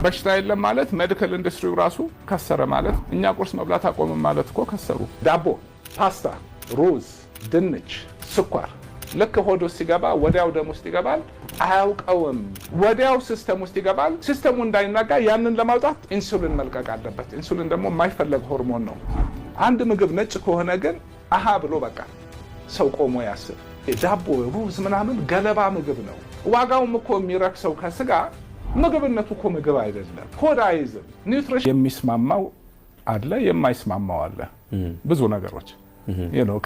በሽታ የለም ማለት ሜዲካል ኢንዱስትሪው ራሱ ከሰረ ማለት እኛ ቁርስ መብላት አቆምን ማለት እኮ ከሰሩ። ዳቦ፣ ፓስታ፣ ሩዝ፣ ድንች፣ ስኳር ልክ ሆድ ውስጥ ሲገባ ወዲያው ደም ውስጥ ይገባል። አያውቀውም። ወዲያው ሲስተም ውስጥ ይገባል። ሲስተሙ እንዳይናጋ ያንን ለማውጣት ኢንሱሊን መልቀቅ አለበት። ኢንሱሊን ደግሞ የማይፈለግ ሆርሞን ነው። አንድ ምግብ ነጭ ከሆነ ግን አሃ ብሎ በቃ ሰው ቆሞ ያስብ። ዳቦ፣ ሩዝ ምናምን ገለባ ምግብ ነው። ዋጋውም እኮ የሚረክሰው ከስጋ ምግብነቱ እኮ ምግብ አይደለም። ሆድ አይዝም። ኒውትሪሽን የሚስማማው አለ፣ የማይስማማው አለ። ብዙ ነገሮች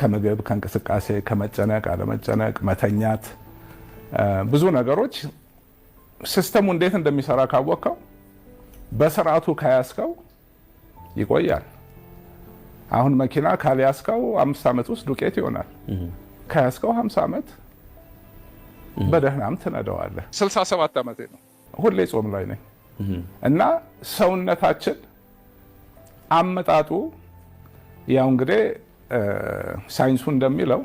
ከምግብ፣ ከእንቅስቃሴ፣ ከመጨነቅ አለመጨነቅ፣ መተኛት፣ ብዙ ነገሮች ሲስተሙ እንዴት እንደሚሰራ ካወቅከው በስርዓቱ ከያዝከው ይቆያል። አሁን መኪና ካልያዝከው 5 ዓመት ውስጥ ዱቄት ይሆናል። ከያዝከው 50 ዓመት በደህናም ትነዳዋለህ። 67 ዓመቴ ነው። ሁሌ ጾም ላይ ነኝ እና ሰውነታችን አመጣጡ ያው እንግዲህ ሳይንሱ እንደሚለው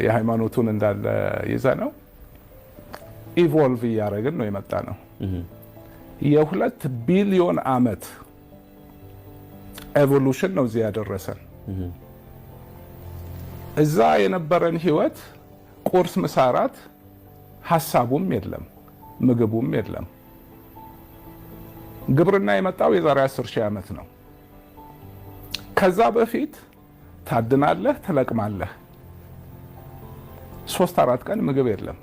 የሃይማኖቱን እንዳለ ይዘ ነው ኢቮልቭ እያደረግን ነው የመጣ ነው። የ2 ቢሊዮን ዓመት ኤቮሉሽን ነው እዚህ ያደረሰን። እዛ የነበረን ህይወት ቁርስ፣ ምሳ፣ እራት ሀሳቡም የለም ምግቡም የለም። ግብርና የመጣው የዛሬ 10,000 ዓመት ነው። ከዛ በፊት ታድናለህ፣ ትለቅማለህ። 3-4 ቀን ምግብ የለም።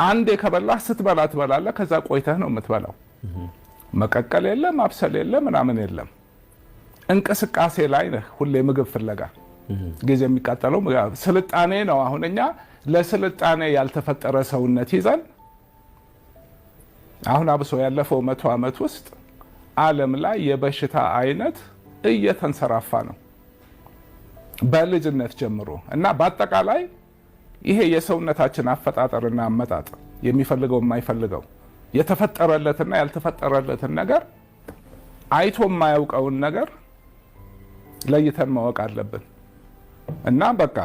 አንዴ ከበላህ ስትበላ ትበላለህ። ከዛ ቆይተህ ነው የምትበላው። መቀቀል የለም፣ ማብሰል የለም፣ ምናምን የለም። እንቅስቃሴ ላይ ነህ ሁሌ ምግብ ፍለጋ። ጊዜ የሚቃጠለው ስልጣኔ ነው። አሁን እኛ ለስልጣኔ ያልተፈጠረ ሰውነት ይዘን አሁን አብሶ ያለፈው 100 ዓመት ውስጥ ዓለም ላይ የበሽታ አይነት እየተንሰራፋ ነው በልጅነት ጀምሮ እና በአጠቃላይ ይሄ የሰውነታችን አፈጣጠርና አመጣጥ የሚፈልገው የማይፈልገው የተፈጠረለትና ያልተፈጠረለትን ነገር አይቶ የማያውቀውን ነገር ለይተን ማወቅ አለብን። እና በቃ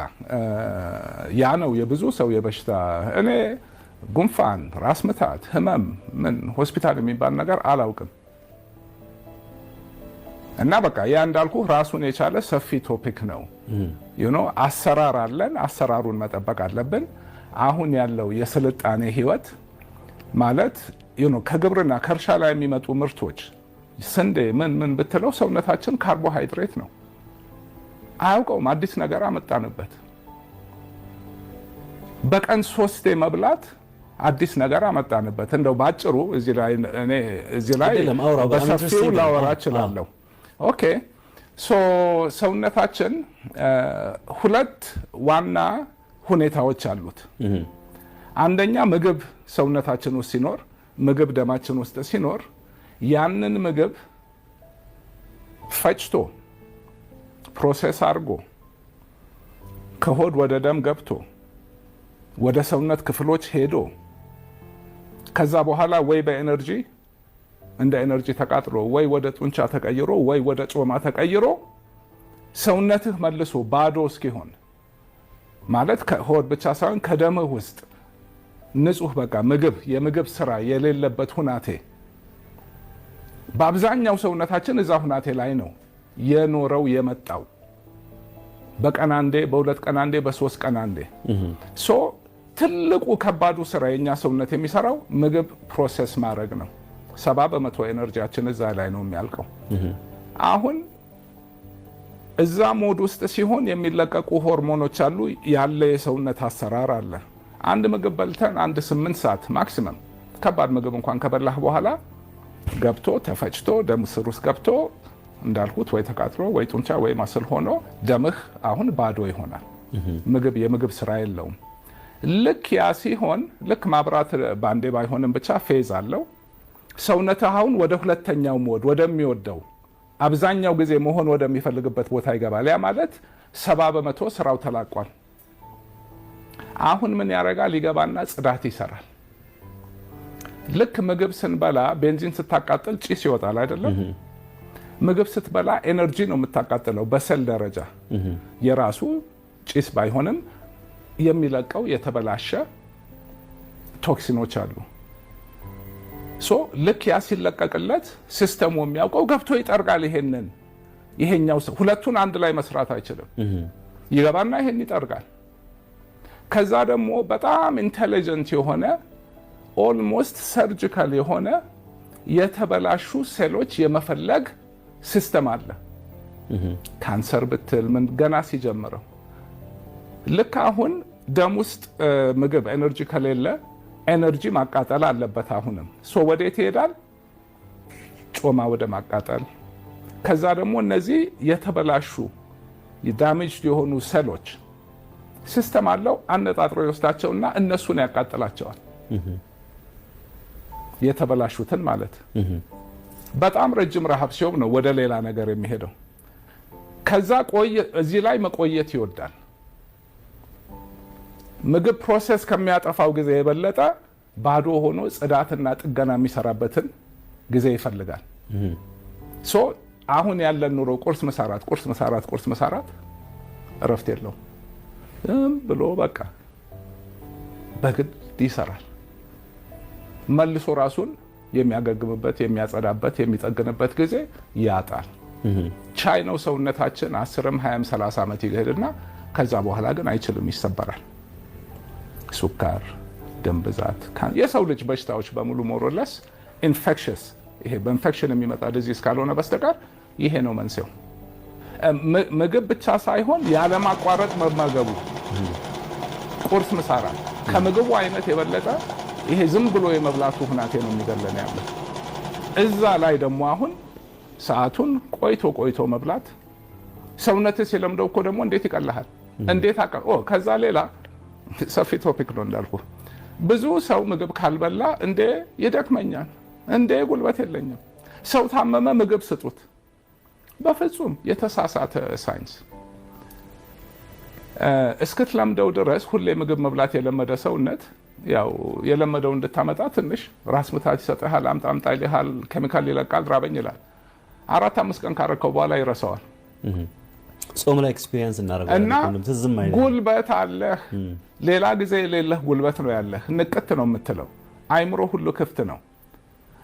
ያ ነው የብዙ ሰው የበሽታ እኔ ጉንፋን፣ ራስ ምታት፣ ህመም ምን ሆስፒታል የሚባል ነገር አላውቅም። እና በቃ ያ እንዳልኩ ራሱን የቻለ ሰፊ ቶፒክ ነው። አሰራር አለን። አሰራሩን መጠበቅ አለብን። አሁን ያለው የስልጣኔ ህይወት ማለት ከግብርና ከእርሻ ላይ የሚመጡ ምርቶች ስንዴ ምን ብትለው ሰውነታችን ካርቦሃይድሬት ነው። አያውቀውም። አዲስ ነገር አመጣንበት። በቀን 3 መብላት አዲስ ነገር አመጣንበት። እንደው ባጭሩ እዚህ ላይ በሰፊው ላወራ እችላለሁ። ኦኬ ሰውነታችን 2 ዋና ሁኔታዎች አሉት። አንደኛ ምግብ ሰውነታችን ውስጥ ሲኖር፣ ምግብ ደማችን ውስጥ ሲኖር ያንን ምግብ ፈጭቶ ፕሮሰስ አድርጎ ከሆድ ወደ ደም ገብቶ ወደ ሰውነት ክፍሎች ሄዶ ከዛ በኋላ ወይ በኤነርጂ እንደ ኤነርጂ ተቃጥሎ ወይ ወደ ጡንቻ ተቀይሮ ወይ ወደ ጮማ ተቀይሮ ሰውነትህ መልሶ ባዶ እስኪሆን ማለት ከሆድ ብቻ ሳይሆን ከደምህ ውስጥ ንጹህ በቃ የምግብ ስራ የሌለበት ሁናቴ በአብዛኛው ሰውነታችን እዛ ሁናቴ ላይ ነው የኖረው የመጣው። በቀን አንዴ፣ በ2 ቀን አንዴ፣ በ3 ቀን አንዴ። ትልቁ ከባዱ ስራ የኛ ሰውነት የሚሰራው ምግብ ፕሮሰስ ማድረግ ነው። 70% ኤነርጂያችን እዛ ላይ ነው የሚያልቀው። አሁን እዛ ሞድ ውስጥ ሲሆን የሚለቀቁ ሆርሞኖች አሉ። ያለ የሰውነት አሰራር አለ። አንድ ምግብ በልተን 8 ሰዓት ማክሲመም ከባድ ምግብ እንኳን ከበላህ በኋላ ገብቶ ተፈጭቶ ደም ስር ውስጥ ገብቶ እንዳልኩት ወይ ተቃጥሎ ወይ ጡንቻ ወይ ማስል ሆኖ ደምህ አሁን ባዶ ይሆናል። የምግብ ስራ የለውም። ልክ ያ ሲሆን ልክ ማብራት ባንዴ ባይሆንም ብቻ ፌዝ አለው። ሰውነትህ አሁን ወደ 2ኛው ሞድ ወደሚወደው አብዛኛው ጊዜ መሆን ወደሚፈልግበት ቦታ ይገባል። ያ ማለት 70% ስራው ተላቋል። አሁን ምን ያደርጋል? ይገባና ጽዳት ይሰራል። ልክ ምግብ ስንበላ ቤንዚን ስታቃጥል ጭስ ይወጣል አይደለም? ምግብ ስትበላ ኤነርጂ ነው የምታቃጥለው በሰል ደረጃ። የራሱ ጭስ ባይሆንም የሚለቀው የተበላሸ ቶክሲኖች አሉ። ልክ ያ ሲለቀቅለት ሲስተሙ የሚያውቀው ገብቶ ይጠርጋል። ይሄኛው ሁለቱን አንድ ላይ መስራት አይችልም። ይገባና ይሄን ይጠርጋል። ከዛ ደግሞ በጣም ኢንተሊጀንት የሆነ ኦልሞስት ሰርጂካል የሆነ የተበላሹ ሴሎች የመፈለግ ሲስተም አለ። ካንሰር ብትል ምን ገና ሲጀምረው ልክ አሁን ደም ውስጥ ምግብ ኤነርጂ ከሌለ ኤነርጂ ማቃጠል አለበት። አሁንም ወዴት ይሄዳል? ጮማ ወደ ማቃጠል። ከዛ ደግሞ እነዚህ የተበላሹ ዳሜጅ የሆኑ ሴሎች ሲስተም አለው አነጣጥሮ ይወስዳቸውና እነሱን ያቃጥላቸዋል። የተበላሹትን ማለት በጣም ረጅም ረሃብ ሲሆን ነው ወደ ሌላ ነገር የሚሄደው። ከዛ እዚህ ላይ መቆየት ይወዳል። ምግብ ፕሮሰስ ከሚያጠፋው ጊዜ የበለጠ ባዶ ሆኖ ጽዳትና ጥገና የሚሰራበትን ጊዜ ይፈልጋል። አሁን ያለን ኑሮ ቁርስ መሳራት እረፍት የለው ብሎ በቃ በግድ ይሰራል። መልሶ ራሱን የሚያገግምበት፣ የሚያጸዳበት፣ የሚጠግንበት ጊዜ ያጣል። ቻይ ነው ሰውነታችን 10ም 20ም 30 ዓመት ይሄድና ከዛ በኋላ ግን አይችልም፣ ይሰበራል። ሱካር፣ ደም ብዛት፣ የሰው ልጅ በሽታዎች በሙሉ ሞሮለስ ኢንፌክሽስ፣ ይሄ በኢንፌክሽን የሚመጣ ዲዚዝ ካልሆነ በስተቀር ይሄ ነው መንስኤው። ምግብ ብቻ ሳይሆን ያለማቋረጥ መመገቡ፣ ቁርስ ምሳራት ከምግቡ አይነት የበለጠ ይሄ ዝም ብሎ የመብላቱ ሁናቴ ነው የሚገለን ያለ። እዛ ላይ ደግሞ አሁን ሰዓቱን ቆይቶ መብላት ሰውነትህ ሲለምደው እኮ ደግሞ እንዴት ይቀልሃል? እንዴት ከዛ ሌላ ሰፊ ቶፒክ ነው እንዳልኩ። ብዙ ሰው ምግብ ካልበላ እንዴ ይደክመኛል፣ እንዴ ጉልበት የለኝም። ሰው ታመመ ምግብ ስጡት። በፍጹም የተሳሳተ ሳይንስ። እስክትለምደው ድረስ ሁሌ ምግብ መብላት የለመደ ሰውነት ያው የለመደው እንድታመጣ ትንሽ ራስ ምታት ይሰጥሃል፣ አምጣ ይልሃል፣ ኬሚካል ይለቃል፣ ራበኝ ይላል። 4-5 ቀን ካረከው በኋላ ይረሳዋል። ጾም ላይ ኤክስፒሪየንስ እናደርጋለን። ጉልበት አለህ፣ ሌላ ጊዜ የሌለህ ጉልበት ነው ያለህ። ንቅት ነው የምትለው፣ አይምሮ ሁሉ ክፍት ነው።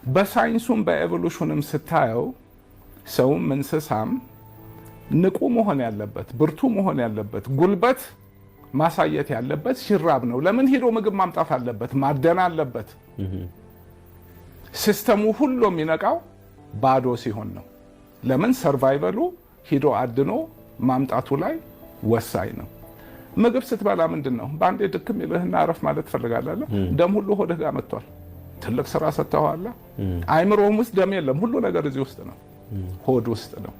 በሳይንሱም በኤቮሉሽንም ስታየው ሰውም እንስሳም ንቁ መሆን ያለበት፣ ብርቱ መሆን ያለበት፣ ጉልበት ማሳየት ያለበት ሲራብ ነው። ለምን ሄዶ ምግብ ማምጣት አለበት፣ ማደን አለበት። ሲስተሙ ሁሉ የሚነቃው ባዶ ሲሆን ነው። ለምን ሰርቫይቨሉ ሂዶ አድኖ ማምጣቱ ላይ ወሳኝ ነው። ምግብ ስትበላ ምንድን ነው በአንዴ ድክም ይልህና አረፍ ማለት ትፈልጋለህ። ደም ሁሉ ሆድህ ጋር መጥቷል። ትልቅ ስራ ሰጥተዋል። አይምሮም ውስጥ ደም የለም፣ ሁሉ ነገር እዚህ ውስጥ ነው፣ ሆድ ውስጥ ነው።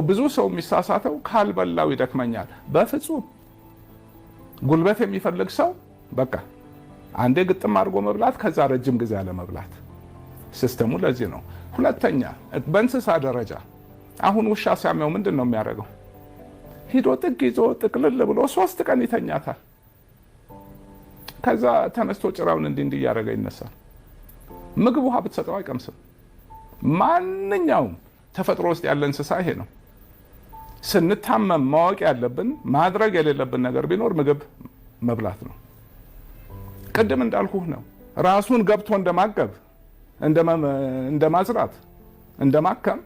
ብዙ ሰው የሚሳሳተው ካልበላው ይደክመኛል። በፍጹም ጉልበት የሚፈልግ ሰው በቃ አንዴ ግጥም አድርጎ መብላት፣ ከዛ ረጅም ጊዜ አለ መብላት። ሲስተሙ ለዚህ ነው። ሁለተኛ በእንስሳ ደረጃ አሁን ውሻ ሲያመው ምንድን ነው የሚያደርገው? ሂዶ ጥግ ይዞ ጥቅልል ብሎ 3 ቀን ይተኛታል። ከዛ ተነስቶ ጭራውን እንዲህ እያደረገ ይነሳል። ምግብ ውሃ ብትሰጠው አይቀምስም። ማንኛውም ተፈጥሮ ውስጥ ያለ እንስሳ ይሄ ነው። ስንታመም ማወቅ ያለብን ማድረግ የሌለብን ነገር ቢኖር ምግብ መብላት ነው። ቅድም እንዳልኩህ ነው። ራሱን ገብቶ እንደማገብ፣ እንደማዝራት፣ እንደማከም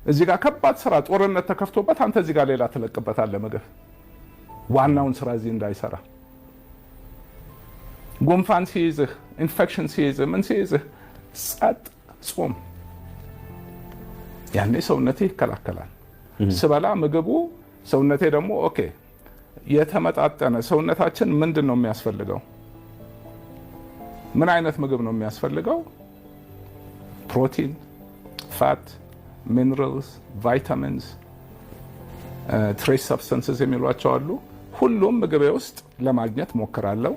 እዚህ ጋር ከባድ ስራ ጦርነት ተከፍቶበት አንተ እዚህ ጋር ሌላ ትለቅበታለህ ምግብ ዋናውን ስራ እዚህ እንዳይሰራ። ጉንፋን ሲይዝህ፣ ኢንፌክሽን ሲይዝህ፣ ምን ሲይዝህ ጸጥ ጾም፣ ያኔ ሰውነቴ ይከላከላል። ስበላ ምግቡ ሰውነቴ ደግሞ ኦኬ የተመጣጠነ ሰውነታችን ምንድን ነው የሚያስፈልገው? ምን አይነት ምግብ ነው የሚያስፈልገው? ፕሮቲን፣ ፋት፣ ሚነራልስ፣ ቫይታሚንስ፣ ትሬስ ሰብስታንስስ የሚሏቸው አሉ። ሁሉም ምግቤ ውስጥ ለማግኘት ሞክራለሁ።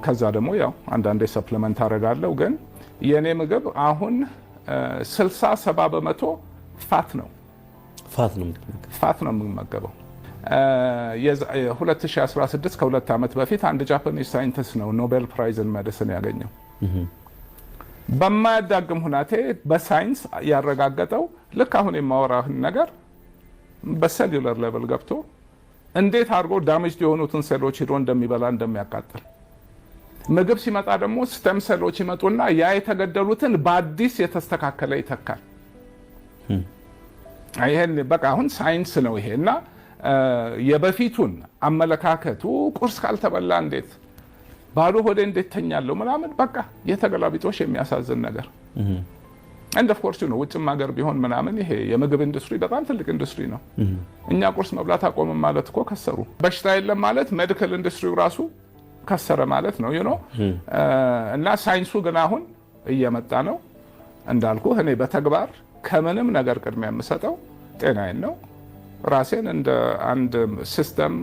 ከዛ ደግሞ ያው አንዳንዴ ሰፕሊመንት አደርጋለሁ። ግን የኔ ምግብ አሁን 60-70 በመቶ ፋት ነው የምመገበው። 2016 ከ2 ዓመት በፊት አንድ ጃፓኒዝ ሳይንቲስት ነው ኖቤል ፕራይዝ ኢን ሜዲሲን ያገኘው። በማያዳግም ሁናቴ በሳይንስ ያረጋገጠው ልክ አሁን የማወራህን ነገር በሴሉለር ሌቨል ገብቶ እንዴት አድርጎ ዳሜጅ የሆኑትን ሴሎች ሄዶ እንደሚበላ እንደሚያቃጥል። ምግብ ሲመጣ ደግሞ ስቴም ሴሎች ይመጡና ያ የተገደሉትን በአዲስ የተስተካከለ ይተካል። ይሄን በቃ አሁን ሳይንስ ነው ይሄና የበፊቱን አመለካከቱ ቁርስ ካልተበላ እንዴት ባዶ ሆዴ እንዴት ተኛለሁ ምናምን በቃ የተገላቢጦሽ የሚያሳዝን ነገር and of course ነው ውጭም ሀገር ቢሆን ምናምን ይሄ የምግብ ኢንዱስትሪ በጣም ትልቅ ኢንዱስትሪ ነው። እኛ ቁርስ መብላት አቆመን ማለት እኮ ከሰሩ። በሽታ የለም ማለት ሜዲካል ኢንዱስትሪው ራሱ ከሰረ ማለት ነው እና ሳይንሱ ግን አሁን እየመጣ ነው እንዳልኩ። እኔ በተግባር ከምንም ነገር ቅድሚያ የምሰጠው ጤናዬን ነው። ራሴን እንደ አንድ ሲስተም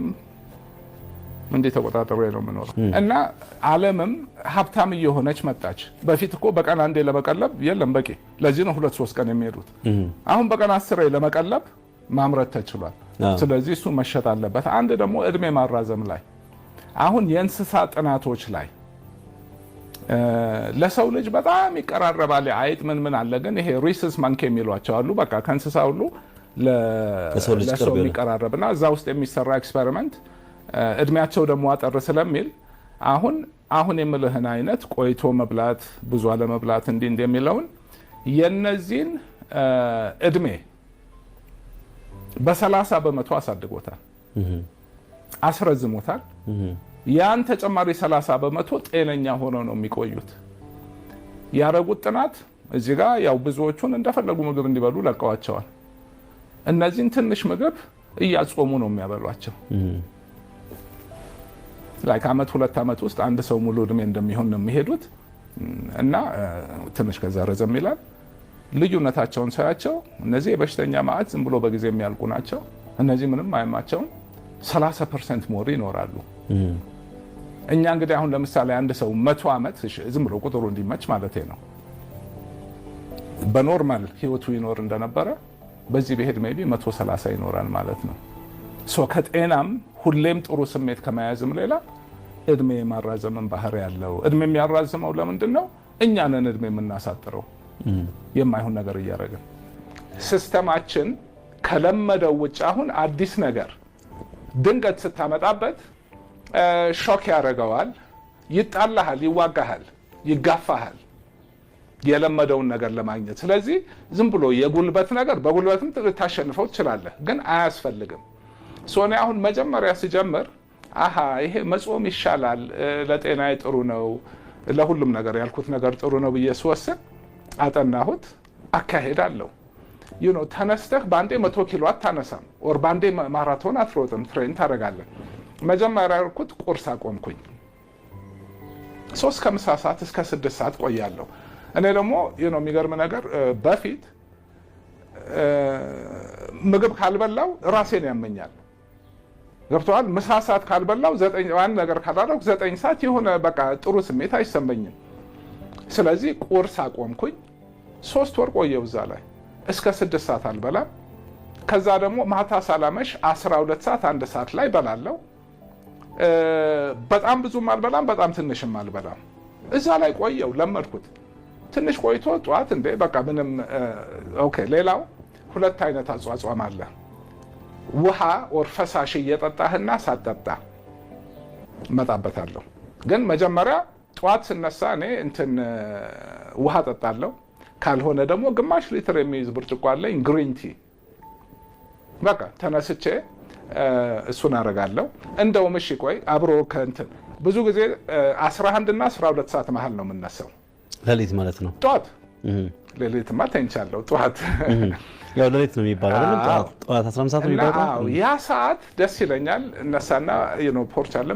እንዴት ተቆጣጣሪ ነው የምኖረው እና ዓለምም ሀብታም እየሆነች መጣች። በፊት እኮ በቀን አንዴ ለመቀለብ የለም በቂ። ለዚህ ነው 2-3 ቀን የሚሄዱት። አሁን በቀን 10 ለመቀለብ ማምረት ተችሏል። ስለዚህ እሱ መሸጥ አለበት። አንድ ደግሞ እድሜ ማራዘም ላይ አሁን የእንስሳ ጥናቶች ላይ ለሰው ልጅ በጣም ይቀራረባል። አይጥ ምን አለ ግን ይሄ ሪስስ ማንኪ የሚሏቸው አሉ። በቃ ከእንስሳ ሁሉ ለሰው የሚቀራረብና እዛ ውስጥ የሚሰራ ኤክስፐሪመንት እድሜያቸው ደግሞ አጠር ስለሚል አሁን የምልህን አይነት ቆይቶ መብላት ብዙ አለመብላት እንዲህ የሚለውን የነዚህን እድሜ በ30 በመቶ አሳድጎታል፣ አስረዝሞታል። ያን ተጨማሪ 30 በመቶ ጤነኛ ሆነው ነው የሚቆዩት። ያረጉት ጥናት እዚህ ጋር ያው ብዙዎቹን እንደፈለጉ ምግብ እንዲበሉ ለቀዋቸዋል። እነዚህን ትንሽ ምግብ እያጾሙ ነው የሚያበሏቸው። ላይክ አመት 2 አመት ውስጥ አንድ ሰው ሙሉ እድሜ እንደሚሆን ነው የሚሄዱት እና ትንሽ ከዛ ረዘም ይላል። ልዩነታቸውን ሳያቸው እነዚህ የበሽተኛ ማዕት ዝም ብሎ በጊዜ የሚያልቁ ናቸው። እነዚህ ምንም አይማቸውም 30% ሞር ይኖራሉ። እኛ እንግዲህ አሁን ለምሳሌ አንድ ሰው 100 አመት ዝም ብሎ ቁጥሩ እንዲመች ማለት ነው በኖርማል ህይወቱ ይኖር እንደነበረ በዚህ በሄድ ሜቢ 130 ይኖራል ማለት ነው። ከጤናም ሁሌም ጥሩ ስሜት ከመያዝም ሌላ እድሜ የማራዘምን ባህሪ ያለው። እድሜ የሚያራዝመው ለምንድን ነው? እኛ ነን እድሜ የምናሳጥረው የማይሆን ነገር እያደረግን። ሲስተማችን ከለመደው ውጭ አሁን አዲስ ነገር ድንገት ስታመጣበት ሾክ ያደርገዋል፣ ይጣላሃል፣ ይዋጋሃል፣ ይጋፋሃል የለመደውን ነገር ለማግኘት። ስለዚህ ዝም ብሎ የጉልበት ነገር በጉልበትም ልታሸንፈው ትችላለህ፣ ግን አያስፈልግም። ሶኔ አሁን መጀመሪያ ሲጀምር ይሄ መጾም ይሻላል፣ ለጤናዬ ጥሩ ነው፣ ለሁሉም ነገር ያልኩት ነገር ጥሩ ነው ብዬ ስወስን አጠናሁት። አካሄድ አለው። ተነስተህ ባንዴ 100 ኪሎ አታነሳም፣ ወር ባንዴ ማራቶን አትሮጥም፣ ትሬን ታደርጋለህ። መጀመሪያ ያልኩት ቁርስ አቆምኩኝ። 3 ከምሳ ሰዓት እስከ 6 ሰዓት ቆያለሁ። እኔ ደግሞ የሚገርም ነገር በፊት ምግብ ካልበላው ራሴን ያመኛል። ገብተዋል። ምሳ ሰዓት ካልበላው 9 ነገር ካላደረኩ 9 ሰዓት የሆነ በቃ ጥሩ ስሜት አይሰማኝም። ስለዚህ ቁርስ አቆምኩኝ። 3 ወር ቆየው እዛ ላይ እስከ 6 ሰዓት አልበላም። ከዛ ደግሞ ማታ ሳላመሽ 12 ሰዓት 1 ሰዓት ላይ በላለው። በጣም ብዙም አልበላም፣ በጣም ትንሽም አልበላም። እዛ ላይ ቆየው፣ ለመድኩት። ትንሽ ቆይቶ ጧት እንደ በቃ ምንም ኦኬ። ሌላው 2 አይነት አጿጿም አለ። ውሃ ወር ፈሳሽ እየጠጣህና ሳትጠጣ መጣበታለሁ። ግን መጀመሪያ ጧት ስነሳ እኔ ውሃ ጠጣለሁ። ካልሆነ ደግሞ ግማሽ ሊትር የሚይዝ ብርጭቆ አለኝ ግሪን ቲ። በቃ ተነስቼ እሱን አደርጋለሁ። እንደውም እሺ ቆይ አብሮ ብዙ ጊዜ 11 እና 12 ሰዓት መሀል ነው የምነሳው። ሌሊት ማለት ነው? ጧት። ሌሊትማ ተኝቻለሁ። ጧት ያው ሌሊት ነው የሚባለው አይደል? ጧት 11 ሰዓት ነው የሚባለው። ያ ሰዓት ደስ ይለኛል። እነሳና ፖርች አለ